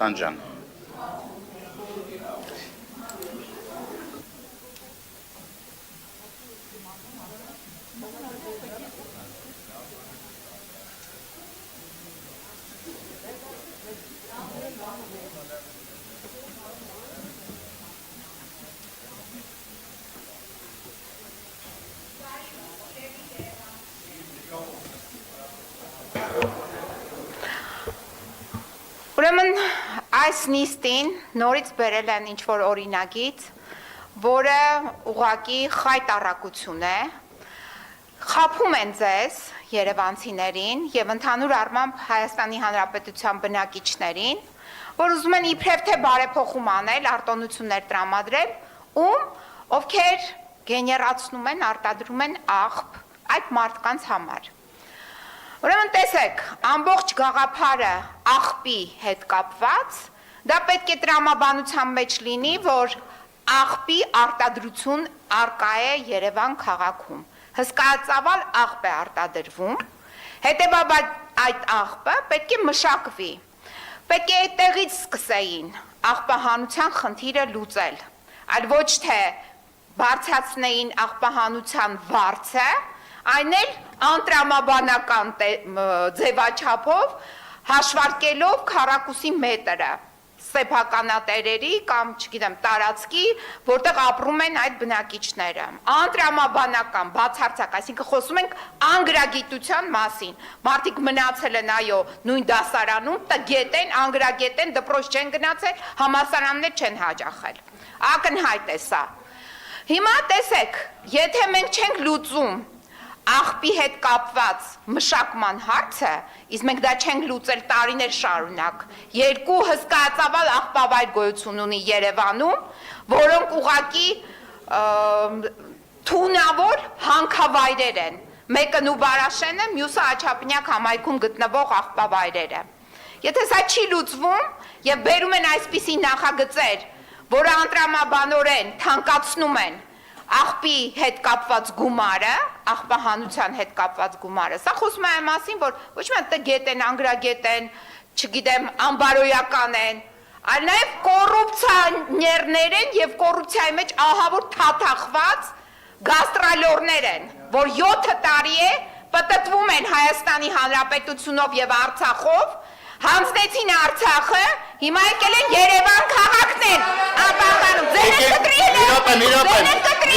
Տանջան։ Ուրեմն այս նիստին նորից բերել են ինչ-որ օրինագիծ, որը ուղղակի խայտառակություն է, խաբում են ձեզ երևանցիներին և ընդհանուր առմամբ Հայաստանի Հանրապետության բնակիչներին, որ ուզում են իբրև թե բարեփոխում անել, արտոնություններ տրամադրել, ովքեր գեներացնում են, արտադրում են աղբ այդ մարդկանց համար։ Ուրեմն տեսեք, ամբողջ գաղափարը աղբի հետ կապված, դա պետք է տրամաբանության մեջ լինի, որ աղբի արտադրություն առկա է Երևան քաղաքում։ Հսկայածավալ աղբ է արտադրվում, հետևաբար այդ աղբը պետք է մշակվի, պետք է այդտեղից սկսեին աղբահանության խնդիրը լուծել, այլ ոչ թե բարձրացնեին աղբահանության վարձը, այն էլ անտրամաբանական ձևաչափով հաշվարկելով քառակուսի մետրը սեփականատերերի կամ, չգիտեմ, տարածքի, որտեղ ապրում են այդ բնակիչները, անտրամաբանական, բացարձակ, այսինքն խոսում ենք անգրագիտության մասին, մարդիկ մնացել են, այո, նույն դասարանում, տգետ են, անգրագետ են, դպրոց չեն գնացել, համալսարաններ չեն հաճախել, ակնհայտ է սա։ Հիմա տեսեք, եթե մենք չենք լուծում աղբի հետ կապված մշակման հարցը, իսկ մենք դա չենք լուծել տարիներ շարունակ, երկու հսկայածավալ աղբավայր գոյություն ունի Երևանում, որոնք ուղղակի թունավոր հանքավայրեր են, մեկը Նուբարաշենը, մյուսը Աչափնյակ համայնքում գտնվող աղբավայրերը։ Եթե սա չի լուծվում եւ բերում են այսպիսի նախագծեր, որը անտրամաբանորեն թանկացնում են աղբի հետ կապված գումարը, աղբահանության հետ կապված գումարը, սա խոսում է այն մասին, որ ոչ միայն տգետ են, անգրագետ են, չգիտեմ, անբարոյական են, այլ նաև կոռուպցիաներներ են եւ կոռուպցիայի մեջ ահավոր թաթախված գաստրոլորներ են, որ 7 տարի է պտտվում են Հայաստանի Հանրապետությունով եւ Արցախով, հանձնեցին Արցախը, հիմա եկել են Երևան քաղաքն են ապահանում, ձեր եք կտրիել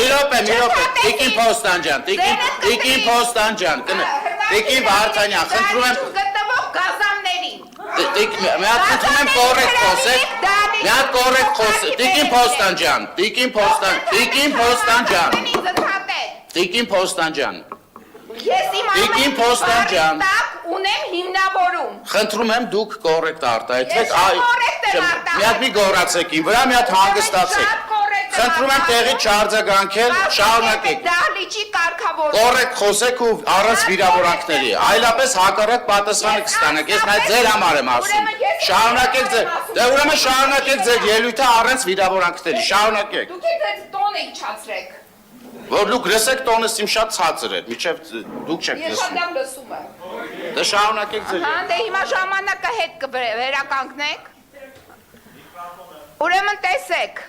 Տիկին Փոստանջան, Տիկին Փոստանջան, Տիկին Վարդանյան, խնդրում եմ գտնվող գազաններին։ Մի հատ խնդրում եմ կոռեկտ խոսեք, մի հատ կոռեկտ խոսեք, Տիկին Փոստանջան, Ես իմ ամեն տակ ունեմ հիմնավորում։ Խնդրում եմ դուք կոռեկտ արտահայտվեք, Մի հատ մի գոռացեք իմ վրա, մի հատ հանգստացեք։ Խնդրում եմ տեղից չարձագանքել, շարունակեք։ Դահլիճի կարգավորում։ Կոռեկտ խոսեք ու առանց վիրավորանքների, այլապես հակառակ պատասխանը կստանաք, ես նայ ձեր համար եմ ասում։ Շարունակեք ձեր, դե ուրեմն շարունակեք ձեր ելույթը առանց վիրավորանքների, շարունակեք։ Դուք եք տոնը իջացրեք։ Որ դուք լսեք տոնս իմ շատ ցածր է, միջև դուք չեք Ես շատ լսում։ լավ լսում եմ։ Դե շարունակեք ձեր։ Հա, դե հիմա ժամանակը հետ կվերականգնեք։ Ուրեմն տեսեք,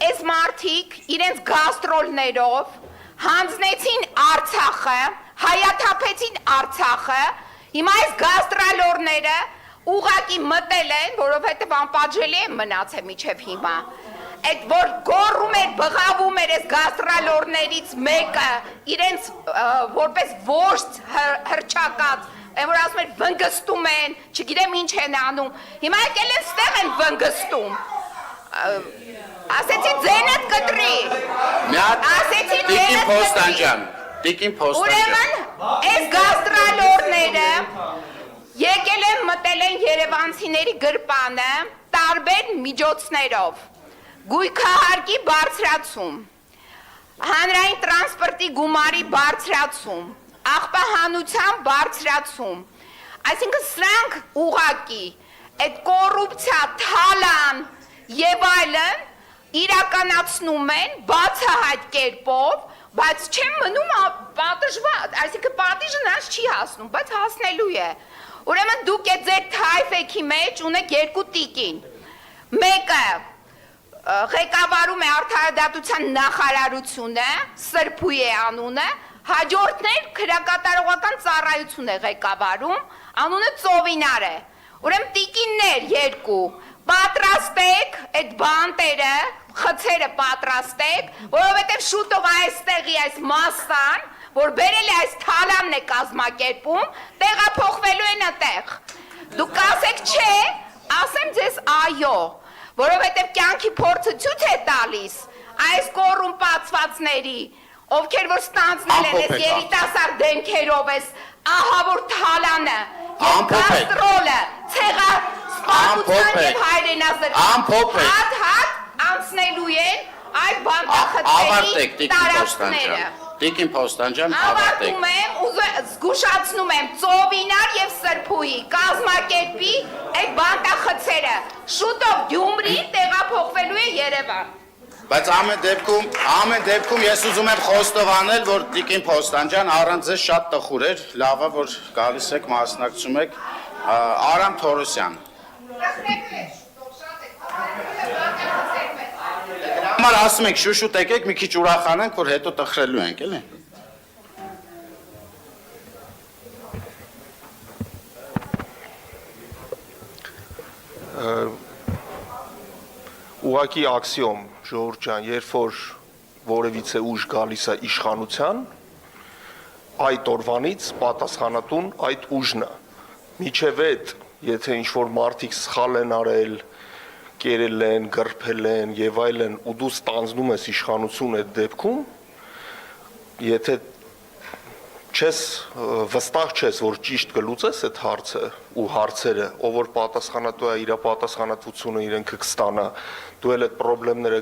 այս մարդիկ իրենց գաստրոլներով հանձնեցին Արցախը, հայաթափեցին Արցախը, հիմա այս գաստրոլորները ուղղակի մտել են, որովհետև անպատժելի են մնացել միջև հիմա։ Այդ որ գոռում էր, բղավում էր այս գաստրոլորներից մեկը իրենց որպես ворց հրճակած, որ ասում էր վնգստում են, չգիտեմ ինչ են անում, հիմա եկել են ստեղ են վնգստում, ասեցի ձենդ կտրի, ասեցի ձենդ Տիկին Փոստանջան, ուրեմն այս գաստրոլորները եկել են մտել են երևանցիների գրպանը տարբեր միջոցներով, գույքահարկի բարձրացում, հանրային տրանսպորտի գումարի բարձրացում, աղբահանության բարձրացում, այսինքն սրանք ուղղակի այդ կոռուպցիա, թալան եւ այլն իրականացնում են բացահայտ կերպով, բայց չեն մնում պատժված, այսինքն պատիժը նրանց չի հասնում, բայց հասնելու է, Ուրեմն դուք եք ձեր թայֆեքի մեջ ունեք երկու տիկին։ Մեկը ղեկավարում է արդարադատության նախարարությունը, Սրբույ է անունը, հաջորդն էլ քրեակատարողական ծառայություն է ղեկավարում, անունը Ծովինար է։ Ուրեմն տիկիններ երկու, պատրաստ եք այդ բանտերը, խցերը պատրաստեք, որովհետև շուտով այստեղի այս մասան, որ բերել է այս թալանն է կազմակերպում, տեղափոխվելու են այդտեղ։ Դուք կասեք չէ, ասեմ ձեզ այո, որովհետև կյանքի փորձը ցույց է տալիս այս կոռումպացվածների, ովքեր որ ստանձնել են այս երիտասարդ դեմքերով այս ահավոր թալանը, եւ կաստրոլը, ցեղասպանության եւ հայրենազրկության հատ անցնելու են այդ բանտախցերի տարածքները։ Տիկին Փոստանջան, ավարտեք։ Ավարտում եմ, զգուշացնում եմ, Ծովինար եւ Սրբույի կազմակերպի այդ բանտախցերը շուտով Գյումրի տեղափոխվելու է Երևան։ Բայց ամեն դեպքում ես ուզում եմ խոստովանել, որ Տիկին Փոստանջան առանց ձեզ շատ տխուր էր, լավ է, որ գալիս եք, մասնակցում եք, Արամ Թորոսյան։ Համար ասում ենք շուշուտ եկեք, մի քիչ ուրախանենք, որ հետո տխրելու ենք, էլի։ Ուղղակի աքսիոմ, Ժողովուրդ ջան, երբ որ որևիցե ուժ գալիս է իշխանության, այդ օրվանից պատասխանատուն այդ ուժն է։ Միջև այդ, եթե ինչ-որ մարդիկ սխալ են արել, կերել են, գրփել են եւ այլն, ու դու ստանձնում ես իշխանություն այդ դեպքում, եթե չես վստահ չես, որ ճիշտ կլուծես այդ հարցը ու հարցերը, ով որ պատասխանատու է, իր պատասխանատվությունը իրեն կստանա, դու էլ այդ խնդիրները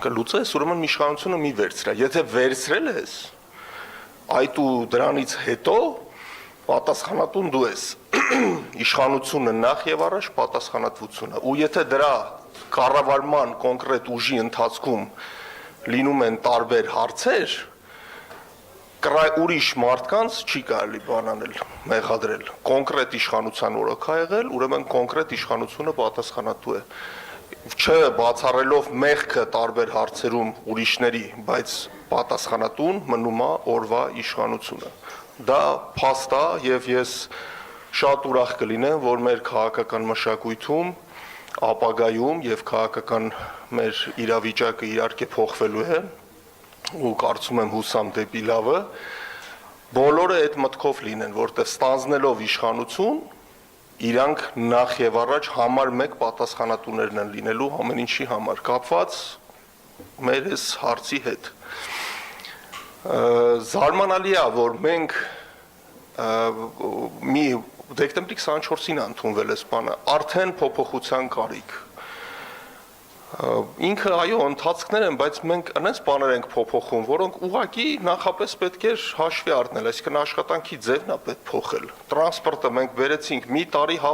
կլուծես, ուրեմն իշխանությունը մի վերցրա։ Եթե վերցրել ես, այդ ու դրանից հետո պատասխանատուն դու ես, իշխանությունը նախ եւ առաջ պատասխանատվությունը, ու եթե դրա կառավարման կոնկրետ ուժի ընթացքում լինում են տարբեր հարցեր, ուրիշ մարդկանց չի կարելի բանանել, մեղադրել, կոնկրետ իշխանության օրոք ա եղել, ուրեմն կոնկրետ իշխանությունը պատասխանատու է, չբացառելով մեղքը տարբեր հարցերում ուրիշների, բայց պատասխանատուն մնում է օրվա իշխանությունը։ Դա փաստ է եւ ես շատ ուրախ կլինեմ, որ մեր քաղաքական մշակույթում ապագայում եւ քաղաքական մեր իրավիճակը իհարկե փոխվելու է ու կարծում եմ հուսամ դեպի լավը, բոլորը այդ մտքով լինեն, որտեղ ստանձնելով իշխանություն, իրանք նախ եւ առաջ համար մեկ պատասխանատուներն են լինելու ամեն ինչի համար, կապված մեր այս հարցի հետ։ Զարմանալի է, որ մենք մի դեկտեմբերի 24-ին ընդունվել է բանը, արդեն փոփոխության կարիք։ Ինքը այո, ընթացքներ են, բայց մենք այնպես բաներ ենք փոփոխում, որոնք ուղղակի նախապես պետք է հաշվի առնել, այսինքն աշխատանքի ձևն է պետք փոխել։ Տրանսպորտը մենք վերեցինք մի տարի հա